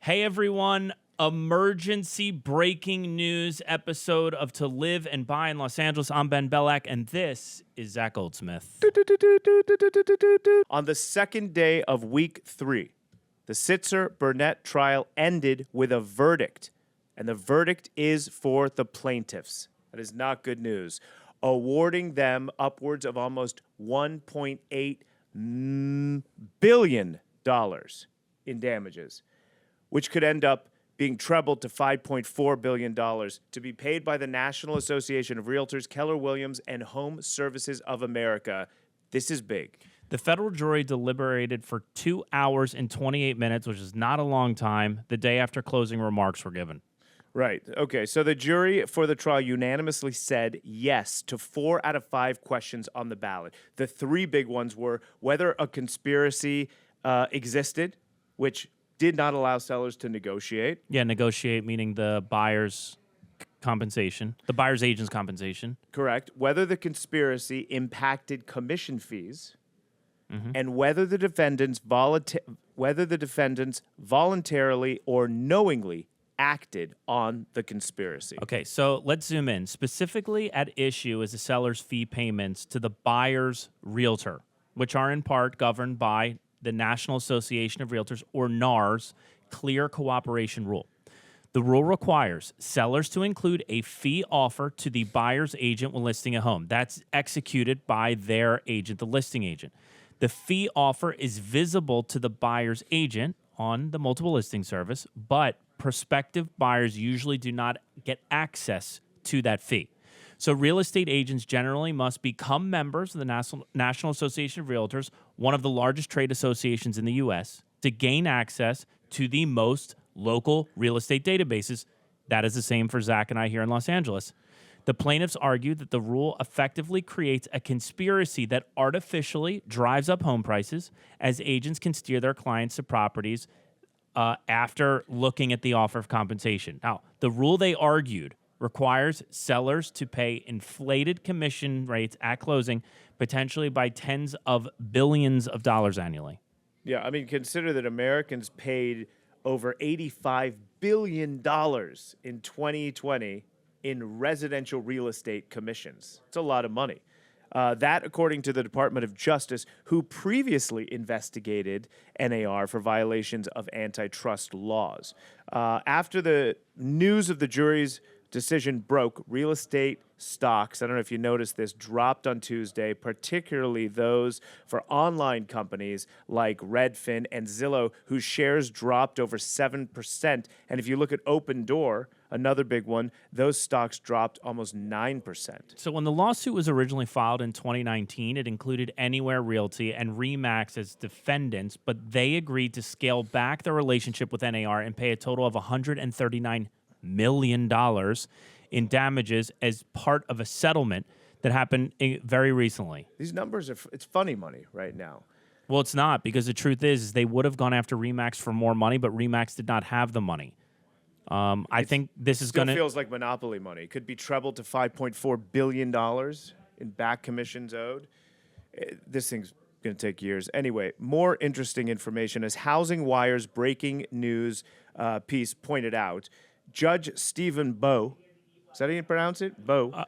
Hey, everyone. Emergency breaking news episode of To Live and Buy in Los Angeles. I'm Ben Bellack, and this is Zach Goldsmith. On the second day of week 3, the Sitzer Burnett trial ended with a verdict, and the verdict is for the plaintiffs. That is not good news, awarding them upwards of almost $1.8 billion in damages, which could end up being trebled to $5.4 billion to be paid by the National Association of Realtors, Keller Williams, and HomeServices of America. This is big. The federal jury deliberated for 2 hours and 28 minutes, which is not a long time, the day after closing remarks were given. Right. Okay. So the jury for the trial unanimously said yes to 4 out of 5 questions on the ballot. The 3 big ones were whether a conspiracy existed, which did not allow sellers to negotiate. Yeah, negotiate meaning the buyer's compensation, the buyer's agent's compensation. Correct. Whether the conspiracy impacted commission fees, and whether the defendants voluntarily or knowingly acted on the conspiracy. Okay, so let's zoom in. Specifically at issue is the seller's fee payments to the buyer's realtor, which are in part governed by the National Association of Realtors, or NAR's, clear cooperation rule. The rule requires sellers to include a fee offer to the buyer's agent when listing a home. That's executed by their agent, the listing agent. The fee offer is visible to the buyer's agent on the multiple listing service, but prospective buyers usually do not get access to that fee. So real estate agents generally must become members of the National Association of Realtors, one of the largest trade associations in the U.S., to gain access to the most local real estate databases. That is the same for Zach and I here in Los Angeles. The plaintiffs argue that the rule effectively creates a conspiracy that artificially drives up home prices, as agents can steer their clients to properties after looking at the offer of compensation. Now, the rule they argued requires sellers to pay inflated commission rates at closing, potentially by tens of billions of dollars annually. Yeah, I mean, consider that Americans paid over $85 billion in 2020 in residential real estate commissions. It's a lot of money. That, according to the Department of Justice, who previously investigated NAR for violations of antitrust laws. After the news of the jury's decision broke, real estate stocks, I don't know if you noticed this, dropped on Tuesday, particularly those for online companies like Redfin and Zillow, whose shares dropped over 7%. And if you look at Opendoor, another big one, those stocks dropped almost 9%. So when the lawsuit was originally filed in 2019, it included Anywhere Realty and RE/MAX as defendants, but they agreed to scale back their relationship with NAR and pay a total of $139 million in damages as part of a settlement that happened very recently. These numbers it's funny money right now. Well, it's not, because the truth is they would have gone after RE/MAX for more money, but RE/MAX did not have the money. I think this is going to... feels like monopoly money. It could be trebled to $5.4 billion in back commissions owed. This thing's going to take years. Anyway, more interesting information. As Housing Wire's breaking news piece pointed out, Judge Stephen Bowe, is that how you pronounce it? Bowe,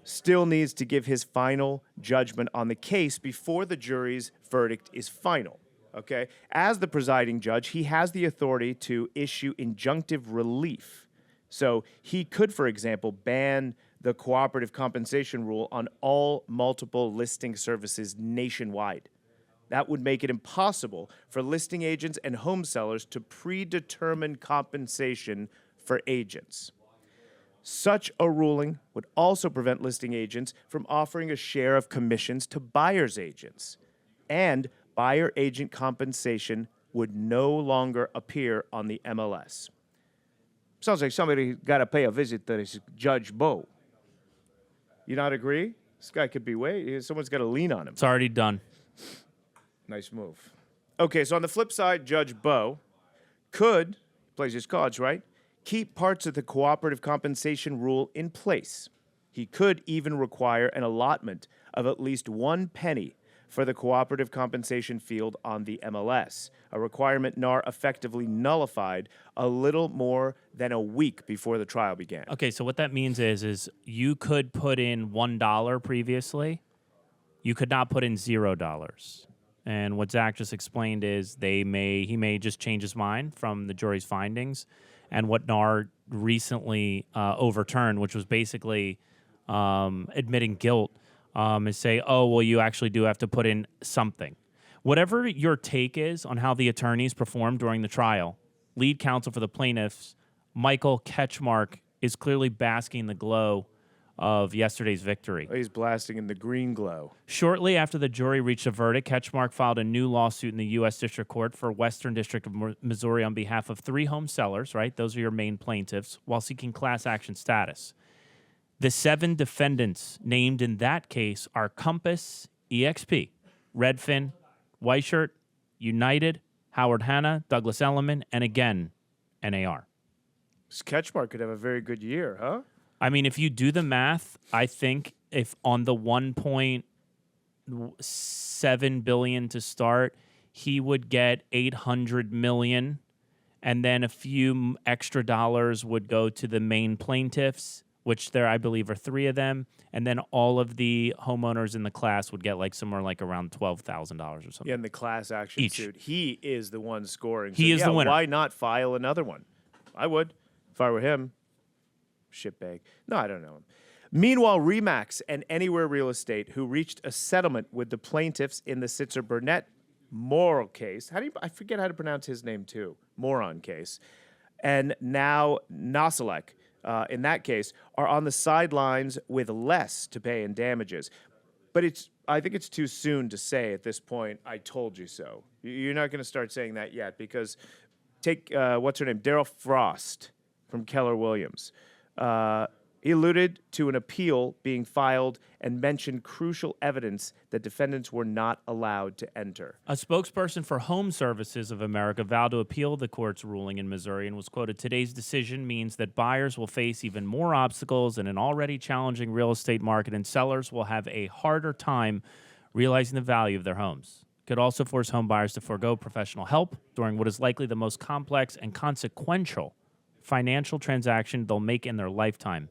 still needs to give his final judgment on the case before the jury's verdict is final. Okay? As the presiding judge, he has the authority to issue injunctive relief. So he could, for example, ban the cooperative compensation rule on all multiple listing services nationwide. That would make it impossible for listing agents and home sellers to predetermine compensation for agents. Such a ruling would also prevent listing agents from offering a share of commissions to buyer's agents, and buyer agent compensation would no longer appear on the MLS. Sounds like somebody got to pay a visit to this Judge Bowe. You not agree? This guy could be someone's got to lean on him. It's already done. Nice move. Okay, so on the flip side, Judge Bowe could, plays his cards right, keep parts of the cooperative compensation rule in place. He could even require an allotment of at least 1 penny for the cooperative compensation field on the MLS, a requirement NAR effectively nullified a little more than a week before the trial began. Okay, so what that means is you could put in $1 previously. You could not put in $0. And what Zach just explained is he may just change his mind from the jury's findings, and what NAR recently overturned, which was basically admitting guilt, is say, oh, well, you actually do have to put in something. Whatever your take is on how the attorneys performed during the trial, lead counsel for the plaintiffs, Michael Ketchmark, is clearly basking in the glow of yesterday's victory. He's blasting in the green glow. Shortly after the jury reached a verdict, Ketchmark filed a new lawsuit in the U.S. District Court for Western District of Missouri on behalf of 3 home sellers, right? Those are your main plaintiffs, while seeking class action status. The 7 defendants named in that case are Compass, EXP, Redfin, Weishart, United, Howard Hanna, Douglas Elliman, and again, NAR. This Ketchmark could have a very good year, huh? I mean, if you do the math, I think if on the $1.7 billion to start, he would get $800 million, and then a few extra dollars would go to the main plaintiffs, which there, I believe, are 3 of them, and then all of the homeowners in the class would get like somewhere like around $12,000 or something. Yeah, in the class action Each. suit. He is the one scoring. He is the winner. Why not file another one? I would, if I were him. Shitbag. No, I don't know him. Meanwhile, Remax and Anywhere Real Estate, who reached a settlement with the plaintiffs in the Sitzer Burnett moral case. I forget how to pronounce his name too. Moron case. And now Nasalek, in that case, are on the sidelines with less to pay in damages. But I think it's too soon to say at this point, I told you so. You're not going to start saying that yet because take, what's her name? Daryl Frost from Keller Williams. He alluded to an appeal being filed and mentioned crucial evidence that defendants were not allowed to enter. A spokesperson for HomeServices of America vowed to appeal the court's ruling in Missouri and was quoted, "Today's decision means that buyers will face even more obstacles in an already challenging real estate market, and sellers will have a harder time realizing the value of their homes. It could also force home buyers to forego professional help during what is likely the most complex and consequential financial transaction they'll make in their lifetime."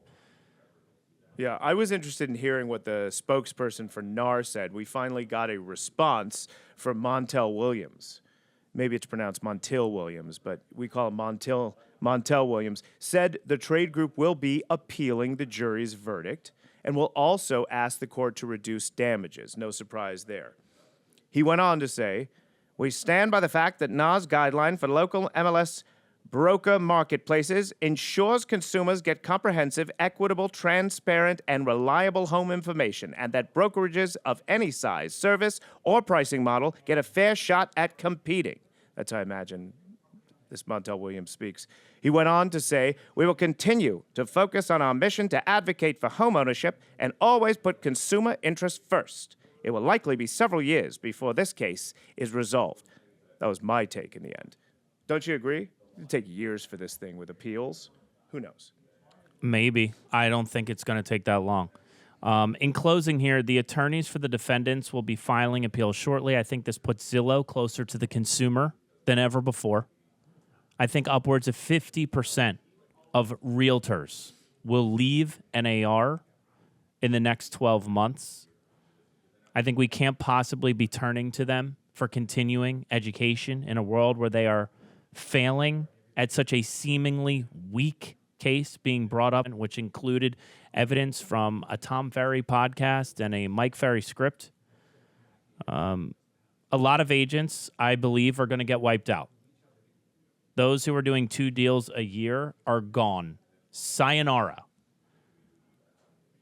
Yeah, I was interested in hearing what the spokesperson for NAR said. We finally got a response from Montel Williams. Maybe it's pronounced Montil Williams, but we call him Montel Williams. Said the trade group will be appealing the jury's verdict and will also ask the court to reduce damages. No surprise there. He went on to say, "We stand by the fact that NAR's guideline for local MLS broker marketplaces ensures consumers get comprehensive, equitable, transparent, and reliable home information, and that brokerages of any size, service, or pricing model get a fair shot at competing." That's how I imagine this Montel Williams speaks. He went on to say, "We will continue to focus on our mission to advocate for home ownership and always put consumer interest first. It will likely be several years before this case is resolved." That was my take in the end. Don't you agree? It'll take years for this thing with appeals. Who knows? Maybe. I don't think it's going to take that long. In closing here, the attorneys for the defendants will be filing appeals shortly. I think this puts Zillow closer to the consumer than ever before. I think upwards of 50% of realtors will leave NAR in the next 12 months. I think we can't possibly be turning to them for continuing education in a world where they are failing at such a seemingly weak case being brought up, which included evidence from a Tom Ferry podcast and a Mike Ferry script. A lot of agents, I believe, are going to get wiped out. Those who are doing 2 deals a year are gone. Sayonara.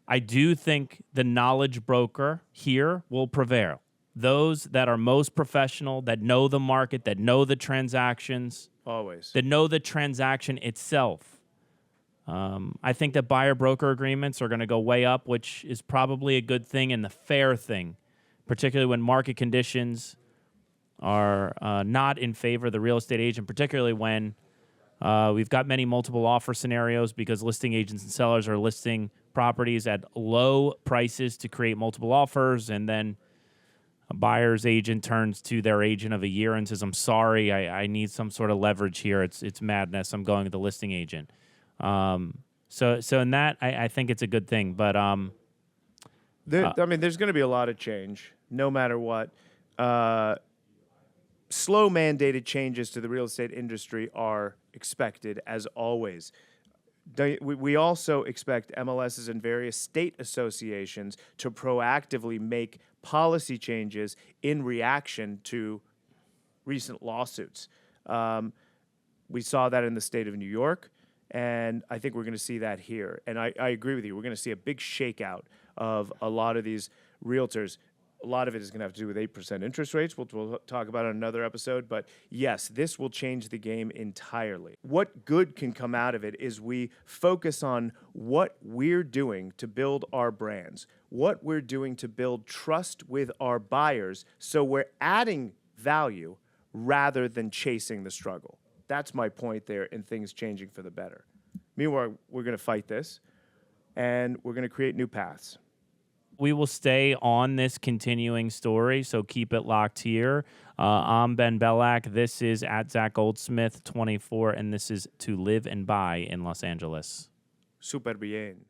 I do think the knowledge broker here will prevail. Those that are most professional, that know the market, that know the transactions, Always. that know the transaction itself. I think that buyer-broker agreements are going to go way up, which is probably a good thing and the fair thing, particularly when market conditions are not in favor of the real estate agent, particularly when we've got many multiple offer scenarios because listing agents and sellers are listing properties at low prices to create multiple offers, and then a buyer's agent turns to their agent of a year and says, "I'm sorry, I need some sort of leverage here. It's madness. I'm going with the listing agent." So in that, I think it's a good thing. But I mean, there's going to be a lot of change, no matter what. Slow mandated changes to the real estate industry are expected, as always. We also expect MLSs and various state associations to proactively make policy changes in reaction to recent lawsuits. We saw that in the state of New York, and I think we're going to see that here. And I agree with you. We're going to see a big shakeout of a lot of these realtors. A lot of it is going to have to do with 8% interest rates. We'll talk about it in another episode. But yes, this will change the game entirely. What good can come out of it is we focus on what we're doing to build our brands, what we're doing to build trust with our buyers, so we're adding value rather than chasing the struggle. That's my point there in things changing for the better. Meanwhile, we're going to fight this, and we're going to create new paths. we will stay on this continuing story, so keep it locked here. I'm Ben Bellack. This is at Zach Goldsmith 24, and this is To Live and Buy in Los Angeles. Super bien.